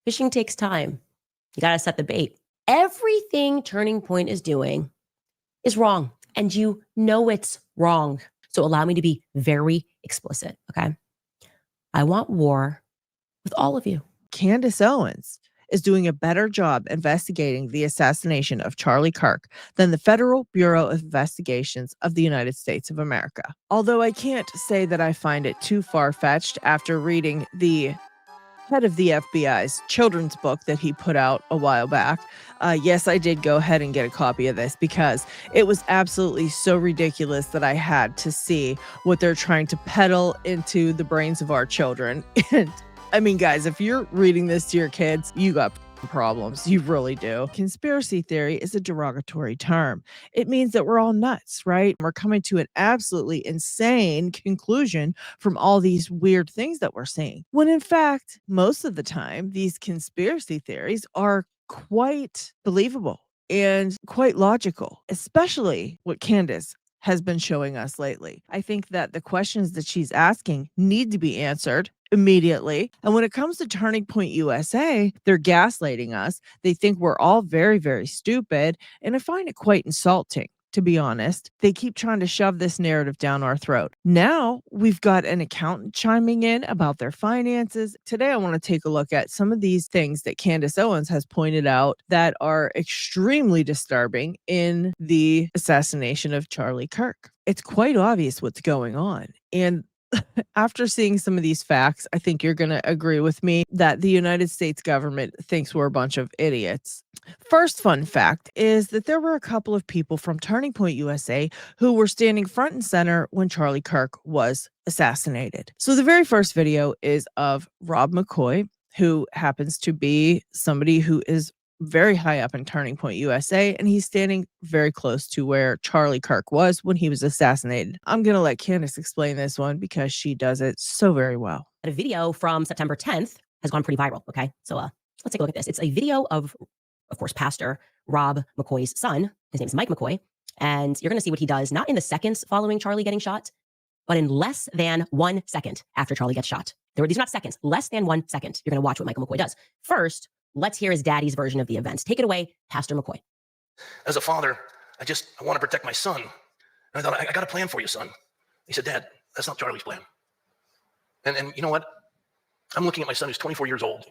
Fishing takes time. You got to set the bait. Everything Turning Point is doing is wrong, and you know it's wrong. So allow me to be very explicit, okay? I want war with all of you. Candace Owens is doing a better job investigating the assassination of Charlie Kirk than the Federal Bureau of Investigations of the United States of America. Although I can't say that I find it too far-fetched after reading the head of the FBI's children's book that he put out a while back. Yes, I did go ahead and get a copy of this because it was absolutely so ridiculous that I had to see what they're trying to peddle into the brains of our children. And I mean, guys, if you're reading this to your kids, you got problems. You really do. Conspiracy theory is a derogatory term. It means that we're all nuts, right? We're coming to an absolutely insane conclusion from all these weird things that we're seeing. When in fact, most of the time, these conspiracy theories are quite believable and quite logical, especially what Candace has been showing us lately. I think that the questions that she's asking need to be answered immediately. And when it comes to Turning Point USA, they're gaslighting us. They think we're all very, very stupid. And I find it quite insulting, to be honest. They keep trying to shove this narrative down our throat. Now we've got an accountant chiming in about their finances. Today, I want to take a look at some of these things that Candace Owens has pointed out that are extremely disturbing in the assassination of Charlie Kirk. It's quite obvious what's going on. And after seeing some of these facts, I think you're going to agree with me that the United States government thinks we're a bunch of idiots. First fun fact is that there were a couple of people from Turning Point USA who were standing front and center when Charlie Kirk was assassinated. So the very first video is of Rob McCoy, who happens to be somebody who is very high up in Turning Point USA, and he's standing very close to where Charlie Kirk was when he was assassinated. I'm going to let Candace explain this one because she does it so very well. A video from September 10th has gone pretty viral, okay? So let's take a look at this. It's a video of course, Pastor Rob McCoy's son. His name is Mike McCoy, and you're going to see what he does, not in the seconds following Charlie getting shot, but in less than 1 second after Charlie gets shot. These are not seconds, less than 1 second. You're going to watch what Michael McCoy does. First, let's hear his daddy's version of the events. Take it away, Pastor McCoy. As a father, I want to protect my son. And I thought, I got a plan for you, son. He said, Dad, that's not Charlie's plan. And you know what? I'm looking at my son who's 24 years old.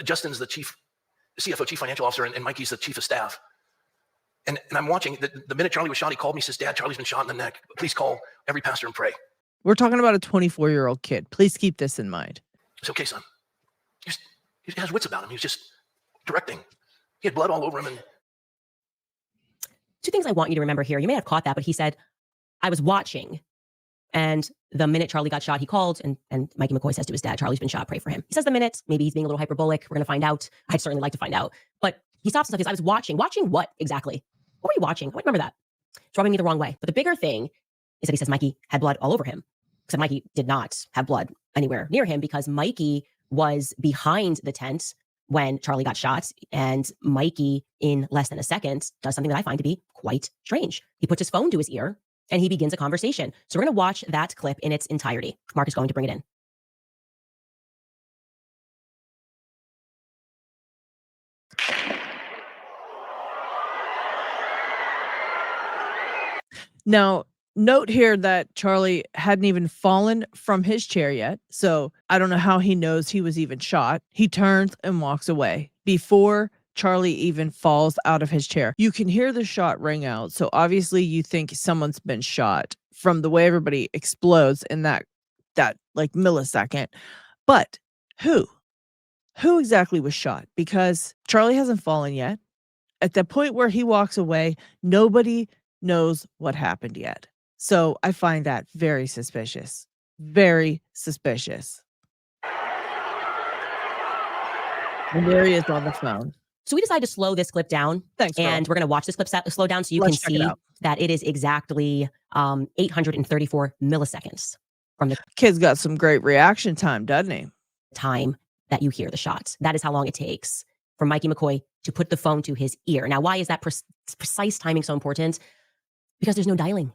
Justin's the CFO, chief financial officer, and Mikey's the chief of staff. And I'm watching. The minute Charlie was shot, he called me, says, Dad, Charlie's been shot in the neck. Please call every pastor and pray. We're talking about a 24-year-old kid. Please keep this in mind. It's okay, son. He has wits about him. He was just directing. He had blood all over him. And two things I want you to remember here. You may have caught that, but he said, I was watching. And the minute Charlie got shot, he called, and Mikey McCoy says to his dad, Charlie's been shot, pray for him. He says the minute, maybe he's being a little hyperbolic. We're going to find out. I'd certainly like to find out. But he stops and says, I was watching. Watching what exactly? What were you watching? I remember that. It's rubbing me the wrong way. But the bigger thing is that he says Mikey had blood all over him. Except Mikey did not have blood anywhere near him because Mikey was behind the tent when Charlie got shot. And Mikey, in less than a second, does something that I find to be quite strange. He puts his phone to his ear and he begins a conversation. So we're going to watch that clip in its entirety. Mark is going to bring it in. Now, note here that Charlie hadn't even fallen from his chair yet, so I don't know how he knows he was even shot. He turns and walks away before Charlie even falls out of his chair. You can hear the shot ring out, so obviously you think someone's been shot from the way everybody explodes in that like millisecond. But who? Who exactly was shot? Because Charlie hasn't fallen yet. At the point where he walks away, nobody knows what happened yet. So I find that very suspicious. Very suspicious. And there he is on the phone. So we decided to slow this clip down. Thanks, and we're going to watch this clip slow down so you can see that it is exactly 834 milliseconds from the kid's got some great reaction time, doesn't he? Time that you hear the shot. That is how long it takes for Mikey McCoy to put the phone to his ear. Now, why is that precise timing so important? Because there's no dialing.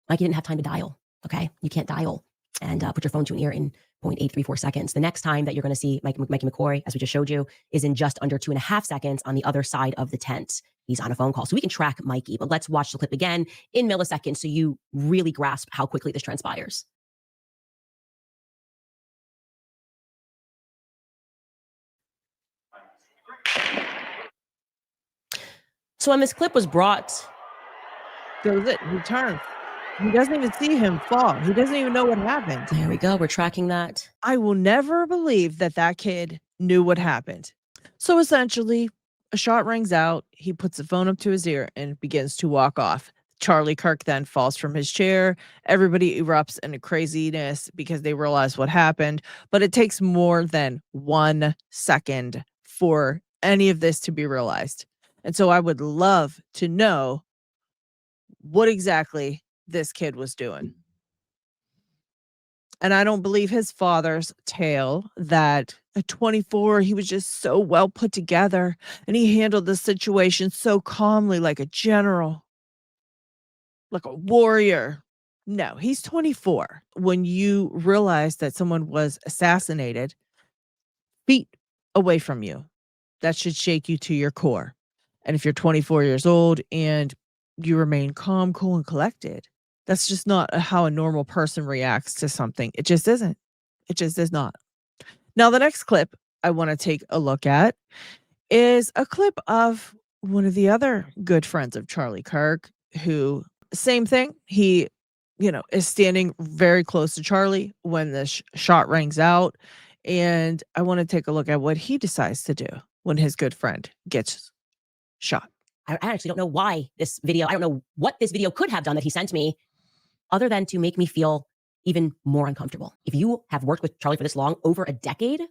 Mikey didn't have time to dial. Okay, you can't dial and put your phone to an ear in 0.834 seconds. The next time that you're going to see Mikey McCoy, as we just showed you, is in just under 2.5 seconds on the other side of the tent. He's on a phone call. So we can track Mikey, but let's watch the clip again in milliseconds so you really grasp how quickly this transpires. So when this clip was brought, Goes it. He turns. He doesn't even see him fall. He doesn't even know what happened. there we go. We're tracking that. I will never believe that that kid knew what happened. So essentially, a shot rings out. He puts the phone up to his ear and begins to walk off. Charlie Kirk then falls from his chair. Everybody erupts into craziness because they realize what happened. But it takes more than 1 second for any of this to be realized. And so I would love to know what exactly this kid was doing. And I don't believe his father's tale that at 24, he was just so well put together and he handled the situation so calmly, like a general, like a warrior. No, he's 24. When you realize that someone was assassinated feet away from you, that should shake you to your core. And if you're 24 years old and you remain calm, cool, and collected, that's just not how a normal person reacts to something. It just isn't. It just is not. Now, the next clip I want to take a look at is a clip of one of the other good friends of Charlie Kirk, who, same thing, he, is standing very close to Charlie when the shot rings out. And I want to take a look at what he decides to do when his good friend gets shot. I actually don't know why this video, I don't know what this video could have done that he sent me other than to make me feel even more uncomfortable. If you have worked with Charlie for this long, over a decade,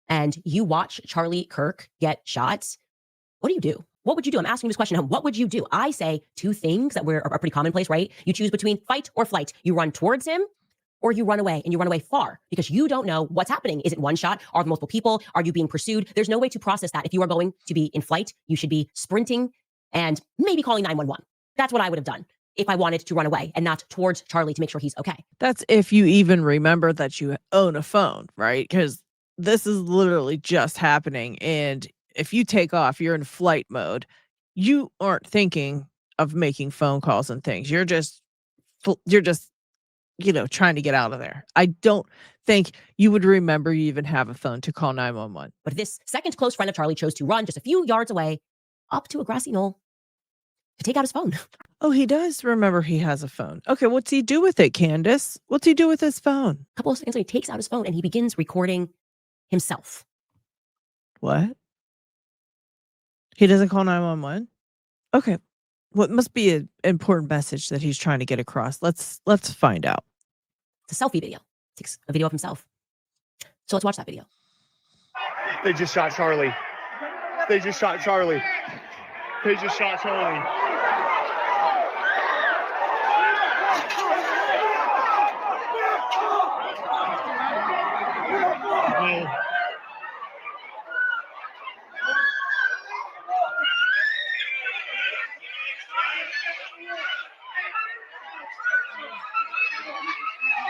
and you watch Charlie Kirk get shot, what do you do? What would you do? I'm asking this question. What would you do? I say two things that are pretty commonplace, right? You choose between fight or flight. You run towards him or you run away, and you run away far because you don't know what's happening. Is it one shot? Are there multiple people? Are you being pursued? There's no way to process that. If you are going to be in flight, you should be sprinting and maybe calling 911. That's what I would have done if I wanted to run away and not towards Charlie to make sure he's okay. That's if you even remember that you own a phone, right? Because this is literally just happening. And if you take off, you're in flight mode. You aren't thinking of making phone calls and things. You're just, trying to get out of there. I don't think you would remember you even have a phone to call 911. But this second close friend of Charlie chose to run just a few yards away up to a grassy knoll to take out his phone. Oh, he does remember he has a phone. Okay, what's he do with it, Candace? What's he do with his phone? A couple of seconds later, he takes out his phone and he begins recording himself. What? He doesn't call 911? Okay. What must be an important message that he's trying to get across? Let's find out. It's a selfie video. He takes a video of himself. So let's watch that video. They just shot Charlie. They just shot Charlie. They just shot Charlie. No.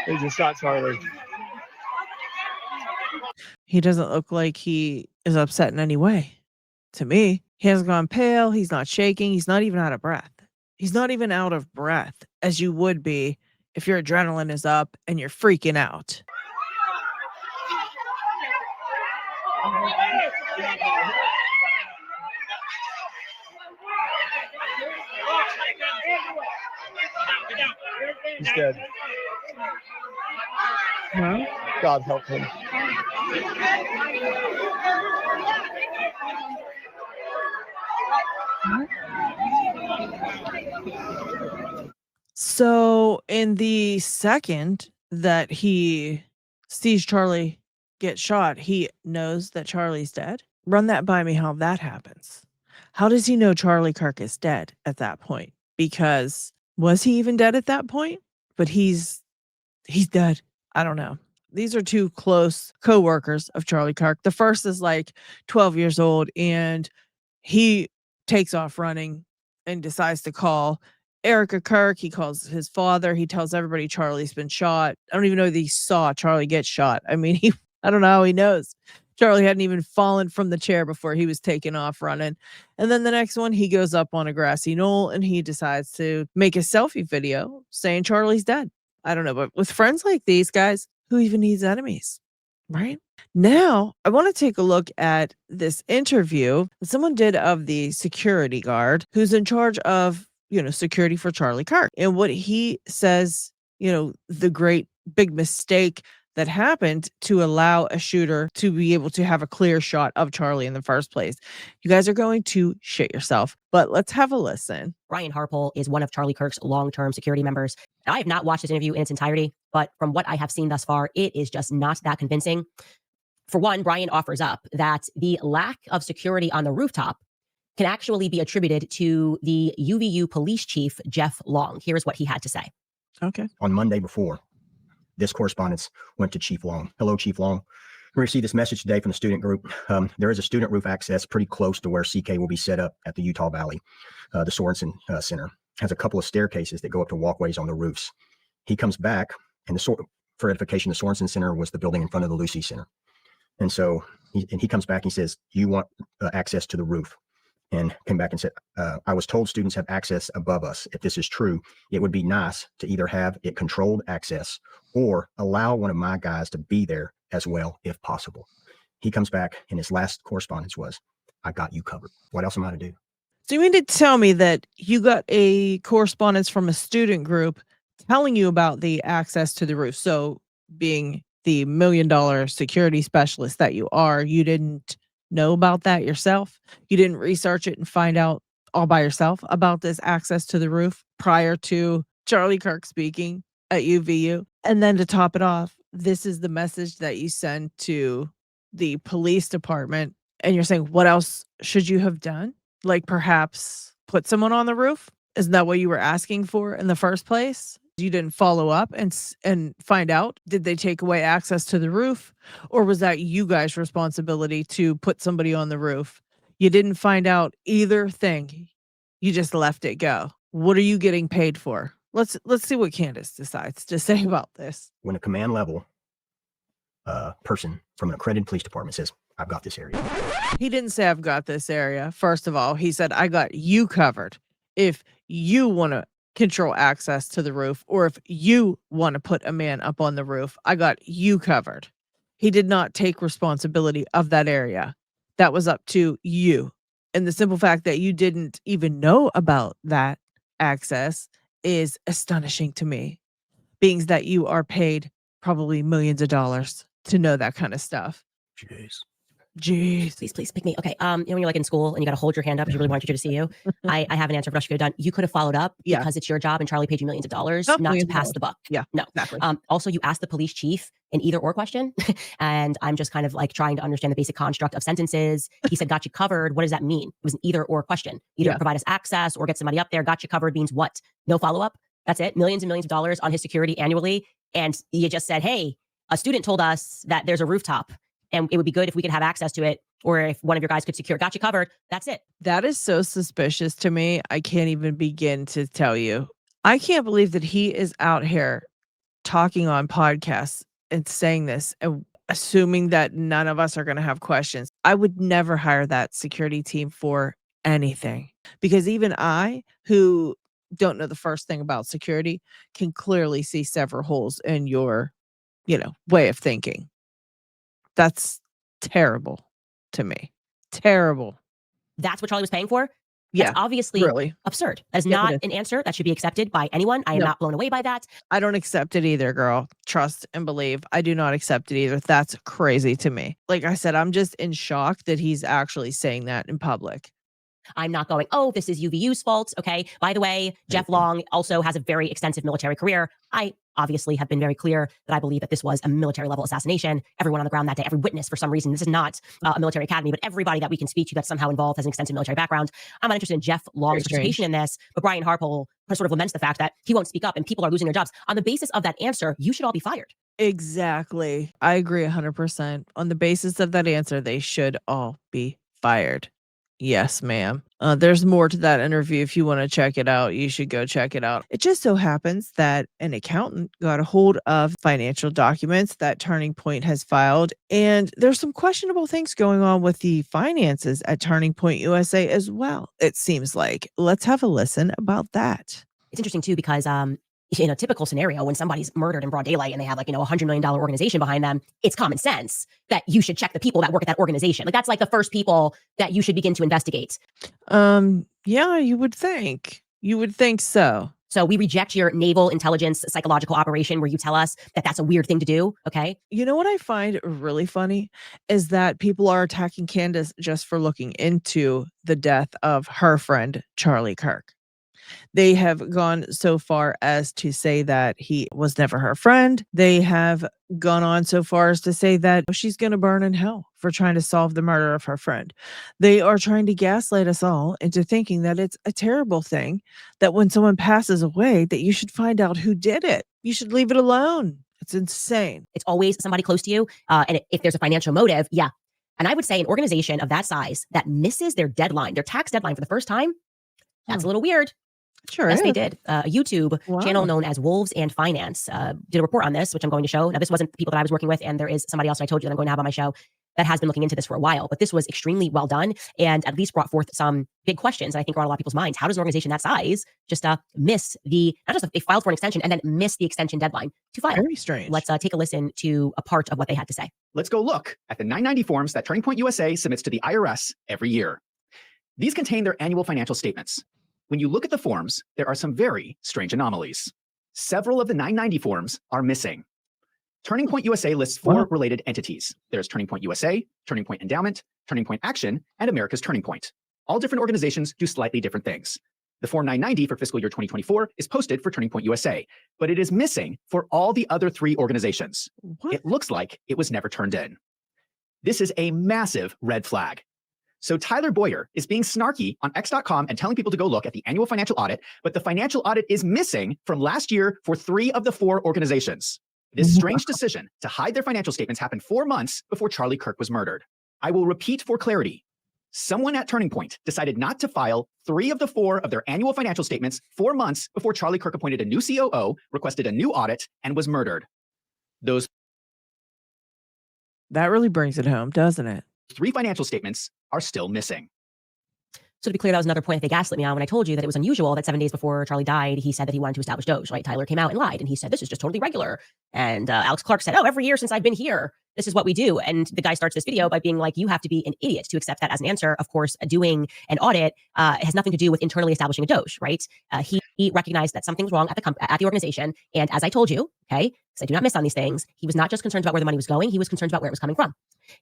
They just shot Charlie. He doesn't look like he is upset in any way. To me, he hasn't gone pale. He's not shaking. He's not even out of breath. He's not even out of breath as you would be if your adrenaline is up and you're freaking out. He's dead. Huh? God help him. So in the second that he sees Charlie get shot, he knows that Charlie's dead. Run that by me how that happens. How does he know Charlie Kirk is dead at that point? Because was he even dead at that point? But he's dead. I don't know. These are two close co-workers of Charlie Kirk. The first is like 12 years old and he takes off running and decides to call Erica Kirk. He calls his father. He tells everybody Charlie's been shot. I don't even know that he saw Charlie get shot. I mean, I don't know how he knows. Charlie hadn't even fallen from the chair before he was taking off running. And then the next one, he goes up on a grassy knoll and he decides to make a selfie video saying Charlie's dead. I don't know, but with friends like these guys, who even needs enemies, right? Now, I want to take a look at this interview that someone did of the security guard who's in charge of, security for Charlie Kirk. And what he says, the great big mistake that happened to allow a shooter to be able to have a clear shot of Charlie in the first place. You guys are going to shit yourself, but let's have a listen. Brian Harpole is one of Charlie Kirk's long-term security members. I have not watched this interview in its entirety, but from what I have seen thus far, it is just not that convincing. For one, Brian offers up that the lack of security on the rooftop can actually be attributed to the UVU police chief, Jeff Long. Here's what he had to say. Okay. On Monday before, this correspondence went to Chief Long. Hello, Chief Long. We received this message today from the student group. There is a student roof access pretty close to where CK will be set up at the Utah Valley. The Sorensen Center has a couple of staircases that go up to walkways on the roofs. He comes back, and for edification, the Sorensen Center was the building in front of the Lucy Center. And so he comes back and he says, you want access to the roof? And came back and said, I was told students have access above us. If this is true, it would be nice to either have it controlled access or allow one of my guys to be there as well, if possible. He comes back and his last correspondence was, I got you covered. What else am I to do? So you mean to tell me that you got a correspondence from a student group telling you about the access to the roof? So being the $1 million security specialist that you are, you didn't know about that yourself? You didn't research it and find out all by yourself about this access to the roof prior to Charlie Kirk speaking at UVU? And then to top it off, this is the message that you send to the police department. And you're saying, what else should you have done? Like perhaps put someone on the roof? Isn't that what you were asking for in the first place? You didn't follow up and find out, did they take away access to the roof? Or was that you guys' responsibility to put somebody on the roof? You didn't find out either thing. You just let it go. What are you getting paid for? Let's see what Candace decides to say about this. When a command level person from an accredited police department says, I've got this area. He didn't say I've got this area. First of all, he said, I got you covered. If you want to control access to the roof, or if you want to put a man up on the roof, I got you covered. He did not take responsibility of that area. That was up to you. And the simple fact that you didn't even know about that access is astonishing to me, being that you are paid probably millions of dollars to know that kind of stuff. Jeez. Please pick me. Okay. When you're like in school and you got to hold your hand up because you really want your teacher to see you. I have an answer for what you could have done. You could have followed up because it's your job and Charlie paid you millions of dollars, not to pass the buck. Yeah. No. Exactly. Also, you asked the police chief an either or question. And I'm just kind of like trying to understand the basic construct of sentences. He said, got you covered. What does that mean? It was an either or question. Either provide us access or get somebody up there. Got you covered means what? No follow up. That's it. Millions and millions of dollars on his security annually. And you just said, hey, a student told us that there's a rooftop and it would be good if we could have access to it, or if one of your guys could secure. Got you covered. That's it. That is so suspicious to me. I can't even begin to tell you. I can't believe that he is out here talking on podcasts and saying this and assuming that none of us are going to have questions. I would never hire that security team for anything, because even I, who don't know the first thing about security, can clearly see several holes in your, way of thinking. That's terrible to me. Terrible. That's what Charlie was paying for? Yeah. That's obviously really absurd. That is Yeah, not it is. an answer that should be accepted by anyone. I am not blown away by that. I don't accept it either, girl. Trust and believe. I do not accept it either. That's crazy to me. Like I said, I'm just in shock that he's actually saying that in public. I'm not going, oh, this is UVU's fault. Okay. By the way, Jeff Long also has a very extensive military career. I obviously have been very clear that I believe that this was a military level assassination. Everyone on the ground that day, every witness for some reason, this is not a military academy, but everybody that we can speak to that's somehow involved has an extensive military background. I'm not interested in Jeff Long's participation in this, but Brian Harpole sort of laments the fact that he won't speak up and people are losing their jobs. On the basis of that answer, you should all be fired. Exactly. I agree 100%. On the basis of that answer, they should all be fired. Yes, ma'am. There's more to that interview. If you want to check it out, you should go check it out. It just so happens that an accountant got a hold of financial documents that Turning Point has filed, and there's some questionable things going on with the finances at Turning Point USA as well, it seems like. Let's have a listen about that. It's interesting too because in a typical scenario, when somebody's murdered in broad daylight and they have like, $100 million organization behind them, it's common sense that you should check the people that work at that organization. Like that's like the first people that you should begin to investigate. Yeah, you would think. You would think so. So we reject your naval intelligence psychological operation where you tell us that that's a weird thing to do. Okay. You know what I find really funny is that people are attacking Candace just for looking into the death of her friend, Charlie Kirk. They have gone so far as to say that he was never her friend. They have gone on so far as to say that she's going to burn in hell for trying to solve the murder of her friend. They are trying to gaslight us all into thinking that it's a terrible thing that when someone passes away, that you should find out who did it. You should leave it alone. It's insane. It's always somebody close to you. And if there's a financial motive, yeah. And I would say an organization of that size that misses their deadline, their tax deadline for the first time, that's a little weird. Sure. Yes, is. they did. A YouTube channel Wow. known as Wolves and Finance did a report on this, which I'm going to show. Now, this wasn't the people that I was working with, and there is somebody else that I told you that I'm going to have on my show that has been looking into this for a while. But this was extremely well done and at least brought forth some big questions that I think are on a lot of people's minds. How does an organization that size just miss not just they filed for an extension and then miss the extension deadline to file? Very strange. Let's take a listen to a part of what they had to say. Let's go look at the 990 forms that Turning Point USA submits to the IRS every year. These contain their annual financial statements. When you look at the forms, there are some very strange anomalies. Several of the 990 forms are missing. Turning Point USA lists 4 related entities. There's Turning Point USA, Turning Point Endowment, Turning Point Action, and America's Turning Point. All different organizations do slightly different things. The Form 990 for fiscal year 2024 is posted for Turning Point USA, but it is missing for all the other 3 organizations. What? It looks like it was never turned in. This is a massive red flag. So Tyler Boyer is being snarky on X.com and telling people to go look at the annual financial audit, but the financial audit is missing from last year for 3 of the 4 organizations. This strange decision to hide their financial statements happened 4 months before Charlie Kirk was murdered. I will repeat for clarity. Someone at Turning Point decided not to file 3 of the 4 of their annual financial statements 4 months before Charlie Kirk appointed a new COO, requested a new audit, and was murdered. Those That really brings it home, doesn't it? 3 financial statements are still missing. So to be clear, that was another point that they gaslit me on when I told you that it was unusual that 7 days before Charlie died, he said that he wanted to establish Doge, right? Tyler came out and lied, and he said, this is just totally regular. And Alex Clark said, oh, every year since I've been here, this is what we do. And the guy starts this video by being like, you have to be an idiot to accept that as an answer. Of course, doing an audit has nothing to do with internally establishing a Doge, right? He recognized that something was wrong at the organization. And as I told you, okay, because I do not miss on these things, he was not just concerned about where the money was going, he was concerned about where it was coming from.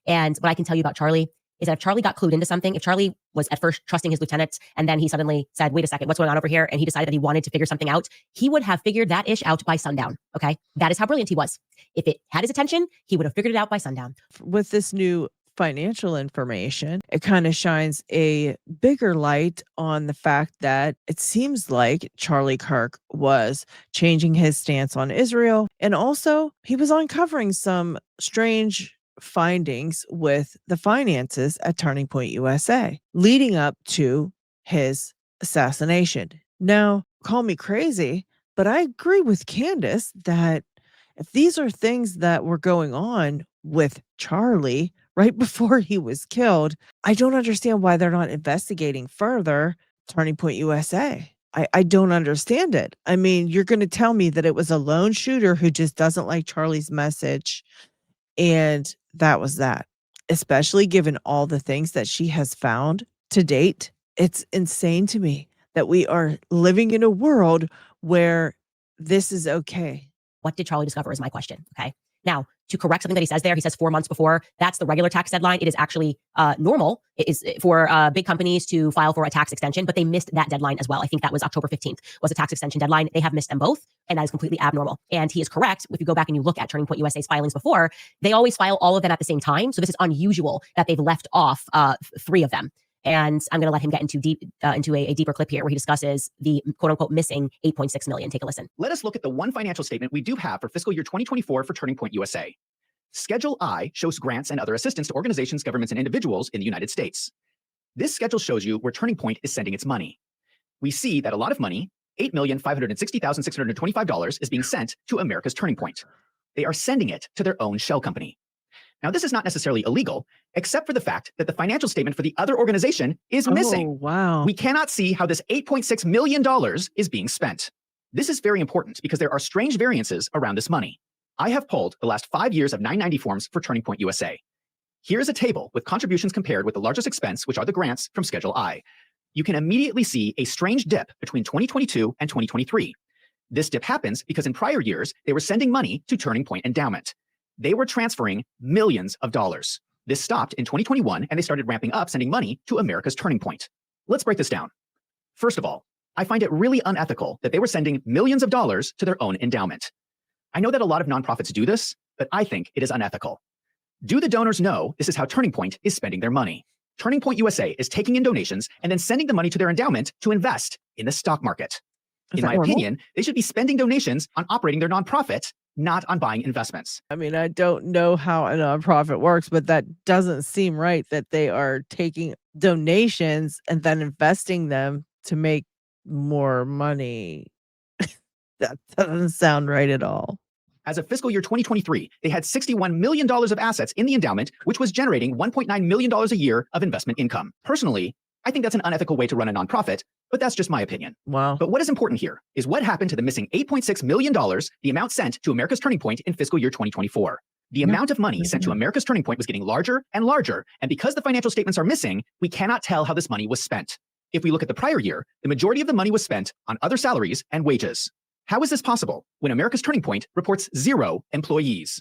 And what I can tell you about Charlie is that if Charlie got clued into something, if Charlie was at first trusting his lieutenants and then he suddenly said, wait a second, what's going on over here? And he decided that he wanted to figure something out, he would have figured that ish out by sundown. Okay. That is how brilliant he was. If it had his attention, he would have figured it out by sundown. With this new financial information, it kind of shines a bigger light on the fact that it seems like Charlie Kirk was changing his stance on Israel. And also, he was uncovering some strange findings with the finances at Turning Point USA leading up to his assassination. Now, call me crazy, but I agree with Candace that if these are things that were going on with Charlie right before he was killed, I don't understand why they're not investigating further Turning Point USA. I don't understand it. I mean, you're going to tell me that it was a lone shooter who just doesn't like Charlie's message, and that was that. Especially given all the things that she has found to date. It's insane to me that we are living in a world where this is okay. What did Charlie discover is my question. Okay. Now, to correct something that he says there, he says 4 months before. That's the regular tax deadline. It is actually normal. It is for big companies to file for a tax extension, but they missed that deadline as well. I think that was October 15th was a tax extension deadline. They have missed them both, and that is completely abnormal. And he is correct. If you go back and you look at Turning Point USA's filings before, they always file all of them at the same time. So this is unusual that they've left off 3 of them. And I'm going to let him get into a deeper clip here where he discusses the quote unquote missing 8.6 million. Take a listen. Let us look at the one financial statement we do have for fiscal year 2024 for Turning Point USA. Schedule I shows grants and other assistance to organizations, governments, and individuals in the United States. This schedule shows you where Turning Point is sending its money. We see that a lot of money, $8,560,625, is being sent to America's Turning Point. They are sending it to their own shell company. Now, this is not necessarily illegal, except for the fact that the financial statement for the other organization is missing. Oh, wow. We cannot see how this $8.6 million is being spent. This is very important because there are strange variances around this money. I have pulled the last 5 years of 990 forms for Turning Point USA. Here's a table with contributions compared with the largest expense, which are the grants from Schedule I. You can immediately see a strange dip between 2022 and 2023. This dip happens because in prior years, they were sending money to Turning Point Endowment. They were transferring millions of dollars. This stopped in 2021, and they started ramping up sending money to America's Turning Point. Let's break this down. First of all, I find it really unethical that they were sending millions of dollars to their own endowment. I know that a lot of nonprofits do this, but I think it is unethical. Do the donors know this is how Turning Point is spending their money? Turning Point USA is taking in donations and then sending the money to their endowment to invest in the stock market. In my opinion, they should be spending donations on operating their nonprofit, not on buying investments. I mean, I don't know how a nonprofit works, but that doesn't seem right that they are taking donations and then investing them to make more money. That doesn't sound right at all. As of fiscal year 2023, they had $61 million of assets in the endowment, which was generating $1.9 million a year of investment income. Personally, I think that's an unethical way to run a nonprofit, but that's just my opinion. Wow. But what is important here is what happened to the missing $8.6 million, the amount sent to America's Turning Point in fiscal year 2024. The amount of money sent to America's Turning Point was getting larger and larger, and because the financial statements are missing, we cannot tell how this money was spent. If we look at the prior year, the majority of the money was spent on other salaries and wages. How is this possible when America's Turning Point reports 0 employees?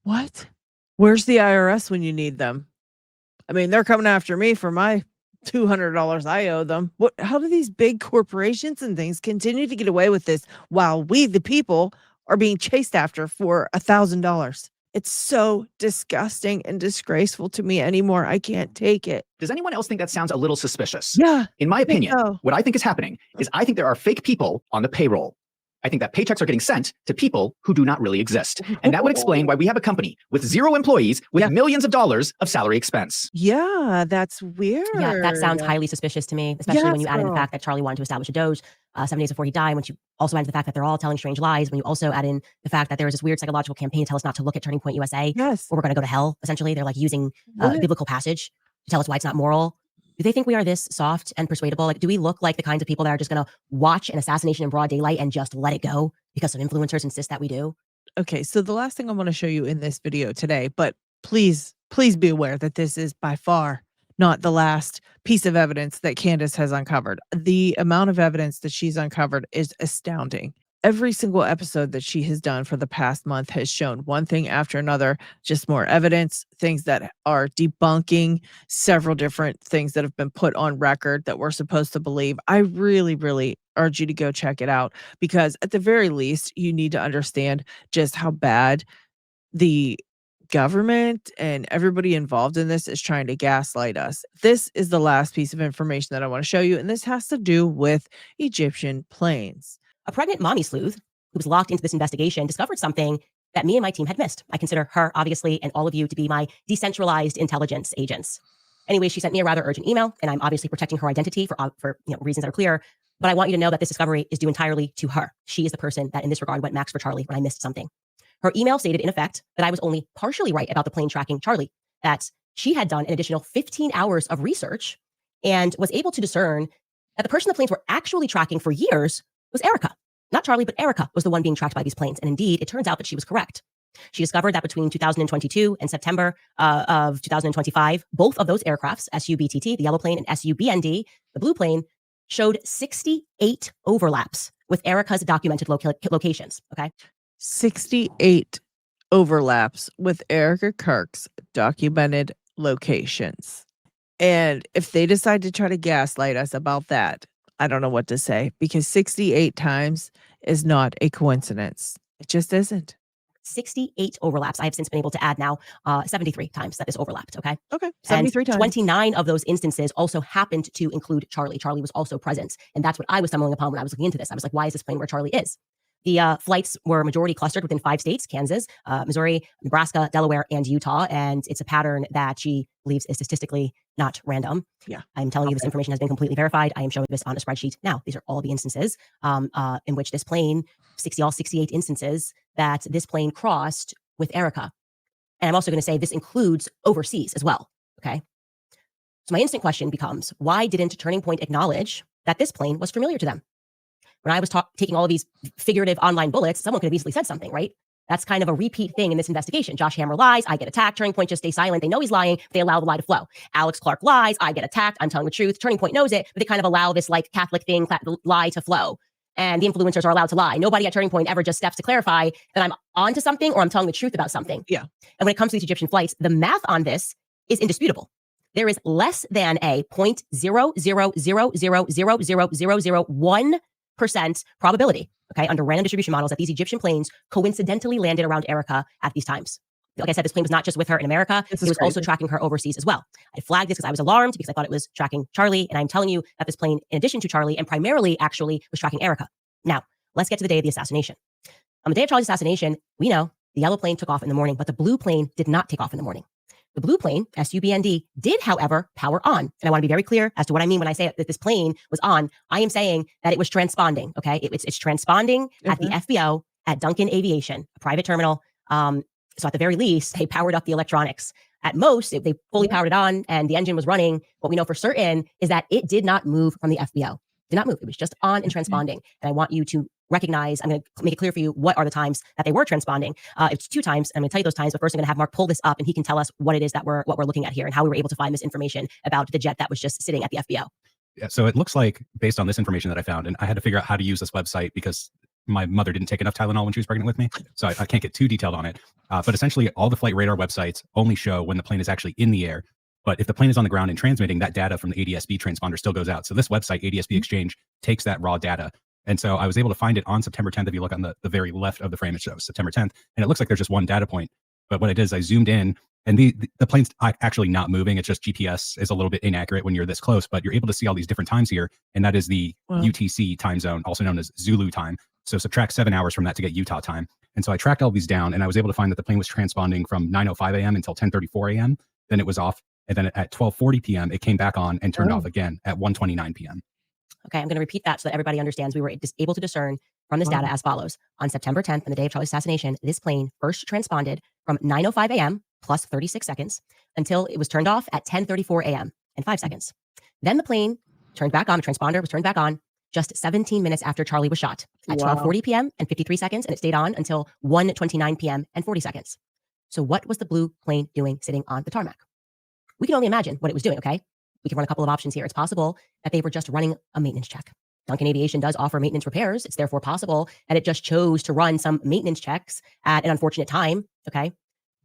What? Where's the IRS when you need them? I mean, they're coming after me for my $200 I owe them. What? How do these big corporations and things continue to get away with this while we, the people, are being chased after for $1,000? It's so disgusting and disgraceful to me anymore. I can't take it. Does anyone else think that sounds a little suspicious? Yeah. In my opinion, so. what I think is happening is I think there are fake people on the payroll. I think that paychecks are getting sent to people who do not really exist. And that would explain why we have a company with 0 employees with millions of dollars of salary expense. Yeah, that's weird. Yeah, that sounds highly suspicious to me, especially when you add in the fact that Charlie wanted to establish a Doge 7 days before he died, when you also add in the fact that they're all telling strange lies, when you also add in the fact that there was this weird psychological campaign to tell us not to look at Turning Point USA, Yes. or we're going to go to hell, essentially. They're like using biblical passage to tell us why it's not moral. Do they think we are this soft and persuadable? Like, do we look like the kinds of people that are just going to watch an assassination in broad daylight and just let it go because some influencers insist that we do? Okay, so the last thing I want to show you in this video today, but please be aware that this is by far not the last piece of evidence that Candace has uncovered. The amount of evidence that she's uncovered is astounding. Every single episode that she has done for the past month has shown one thing after another, just more evidence, things that are debunking several different things that have been put on record that we're supposed to believe. I really, really urge you to go check it out, because at the very least, you need to understand just how bad the government and everybody involved in this is trying to gaslight us. This is the last piece of information that I want to show you, and this has to do with Egyptian planes. A pregnant mommy sleuth who was locked into this investigation discovered something that me and my team had missed. I consider her, obviously, and all of you to be my decentralized intelligence agents. Anyway, she sent me a rather urgent email, and I'm obviously protecting her identity for reasons that are clear. But I want you to know that this discovery is due entirely to her. She is the person that in this regard went max for Charlie when I missed something. Her email stated, in effect, that I was only partially right about the plane tracking Charlie, that she had done an additional 15 hours of research and was able to discern that the person the planes were actually tracking for years was Erica. Not Charlie, but Erica was the one being tracked by these planes. And indeed, it turns out that she was correct. She discovered that between 2022 and September of 2025, both of those aircrafts, SUBTT, the yellow plane, and SUBND, the blue plane, showed 68 overlaps with Erica's documented locations. Okay. 68 overlaps with Erica Kirk's documented locations. And if they decide to try to gaslight us about that, I don't know what to say, because 68 times is not a coincidence. It just isn't. 68 overlaps. I have since been able to add now 73 times that is overlapped. Okay. Okay. 73 times. 29 of those instances also happened to include Charlie. Charlie was also present. And that's what I was stumbling upon when I was looking into this. I was like, why is this plane where Charlie is? The flights were majority clustered within 5 states: Kansas, Missouri, Nebraska, Delaware, and Utah. And it's a pattern that she believes is statistically not random. Yeah. I'm telling you this information has been completely verified. I am showing this on a spreadsheet. Now, these are all the instances in which this plane, 68 instances that this plane crossed with Erica. And I'm also going to say this includes overseas as well. Okay. So my instant question becomes, why didn't Turning Point acknowledge that this plane was familiar to them? When I was taking all of these figurative online bullets, someone could have easily said something, right? That's kind of a repeat thing in this investigation. Josh Hammer lies, I get attacked. Turning Point just stay silent. They know he's lying, they allow the lie to flow. Alex Clark lies, I get attacked. I'm telling the truth. Turning Point knows it, but they kind of allow this like Catholic thing, lie to flow. And the influencers are allowed to lie. Nobody at Turning Point ever just steps to clarify that I'm onto something or I'm telling the truth about something. Yeah. And when it comes to these Egyptian flights, the math on this is indisputable. There is less than a 0.000000001% probability, okay, under random distribution models that these Egyptian planes coincidentally landed around Erica at these times. Like I said, this plane was not just with her in America, it was also tracking her overseas as well. I flagged this because I was alarmed because I thought it was tracking Charlie. And I'm telling you that this plane, in addition to Charlie and primarily actually was tracking Erica. Now, let's get to the day of the assassination. On the day of Charlie's assassination, we know the yellow plane took off in the morning, but the blue plane did not take off in the morning. The blue plane, SUBND, did, however, power on. And I want to be very clear as to what I mean when I say that this plane was on. I am saying that it was transponding, okay? It's transponding at the FBO at Duncan Aviation, a private terminal. So at the very least, they powered up the electronics. At most, they fully powered it on and the engine was running. What we know for certain is that it did not move from the FBO. Did not move. It was just on and transponding. And I want you to recognize, I'm going to make it clear for you what are the times that they were transponding. It's 2 times. I'm going to tell you those times, but first I'm going to have Mark pull this up and he can tell us what it is that what we're looking at here and how we were able to find this information about the jet that was just sitting at the FBO. Yeah, so it looks like, based on this information that I found, and I had to figure out how to use this website because my mother didn't take enough Tylenol when she was pregnant with me, so I can't get too detailed on it. But essentially, all the flight radar websites only show when the plane is actually in the air. But if the plane is on the ground and transmitting, that data from the ADS-B transponder still goes out. So this website, ADS-B Exchange, takes that raw data. And so I was able to find it on September 10th. If you look on the very left of the frame, it shows September 10th. And it looks like there's just one data point. But what I did is I zoomed in, and the plane's actually not moving. It's just GPS is a little bit inaccurate when you're this close, but you're able to see all these different times here. And that is the UTC time zone, also known as Zulu time. So subtract 7 hours from that to get Utah time. And so I tracked all these down, and I was able to find that the plane was transponding from 9:05 a.m. until 10:34 a.m. Then it was off. And then at 12:40 p.m., it came back on and turned off again at 1:29 p.m. Okay, I'm going to repeat that so that everybody understands. We were able to discern from this data as follows. On September 10th, on the day of Charlie's assassination, this plane first transponded from 9:05 a.m. plus 36 seconds until it was turned off at 10:34 a.m. and 5 seconds. Then the plane turned back on, the transponder was turned back on just 17 minutes after Charlie was shot at 12:40 p.m. and 53 seconds, and it stayed on until 1:29 p.m. and 40 seconds. So what was the blue plane doing sitting on the tarmac? We can only imagine what it was doing, okay? We can run a couple of options here. It's possible that they were just running a maintenance check. Duncan Aviation does offer maintenance repairs. It's therefore possible that it just chose to run some maintenance checks at an unfortunate time, okay?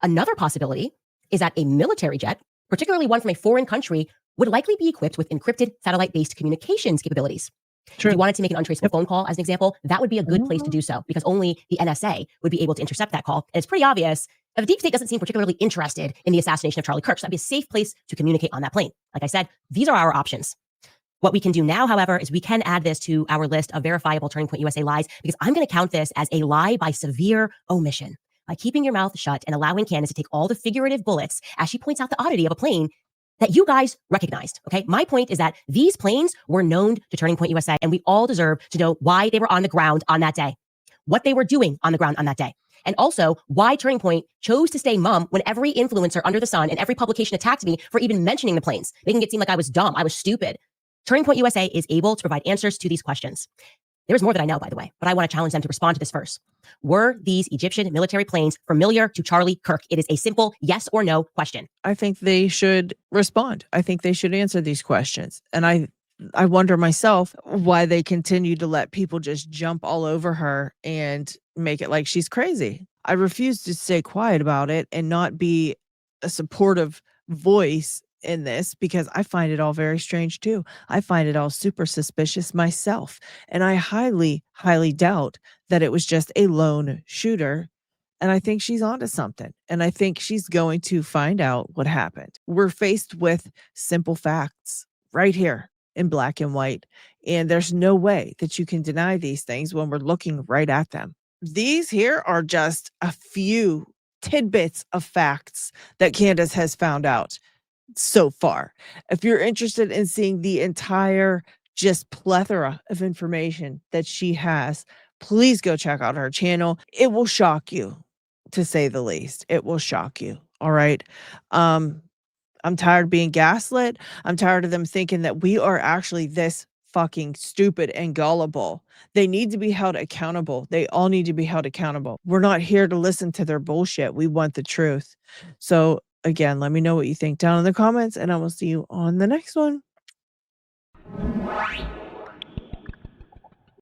Another possibility is that a military jet, particularly one from a foreign country, would likely be equipped with encrypted satellite-based communications capabilities. True. If you wanted to make an untraceable phone call, as an example, that would be a good place to do so because only the NSA would be able to intercept that call. And it's pretty obvious that the deep state doesn't seem particularly interested in the assassination of Charlie Kirk. So that'd be a safe place to communicate on that plane. Like I said, these are our options. What we can do now, however, is we can add this to our list of verifiable Turning Point USA lies because I'm going to count this as a lie by severe omission. By keeping your mouth shut and allowing Candace to take all the figurative bullets as she points out the oddity of a plane that you guys recognized, okay? My point is that these planes were known to Turning Point USA, and we all deserve to know why they were on the ground on that day, what they were doing on the ground on that day, and also why Turning Point chose to stay mum when every influencer under the sun and every publication attacked me for even mentioning the planes, making it seem like I was dumb, I was stupid. Turning Point USA is able to provide answers to these questions. There's more that I know, by the way, but I want to challenge them to respond to this first. Were these Egyptian military planes familiar to Charlie Kirk? It is a simple yes or no question. I think they should respond. I think they should answer these questions. And I wonder myself why they continue to let people just jump all over her and make it like she's crazy. I refuse to stay quiet about it and not be a supportive voice in this because I find it all very strange too. I find it all super suspicious myself. And I highly, highly doubt that it was just a lone shooter. And I think she's onto something. And I think she's going to find out what happened. We're faced with simple facts right here in black and white. And there's no way that you can deny these things when we're looking right at them. These here are just a few tidbits of facts that Candace has found out so far. If you're interested in seeing the entire just plethora of information that she has, please go check out her channel. It will shock you, to say the least. It will shock you. All right. I'm tired of being gaslit. I'm tired of them thinking that we are actually this fucking stupid and gullible. They need to be held accountable. They all need to be held accountable. We're not here to listen to their bullshit. We want the truth. So again, let me know what you think down in the comments, and I will see you on the next one.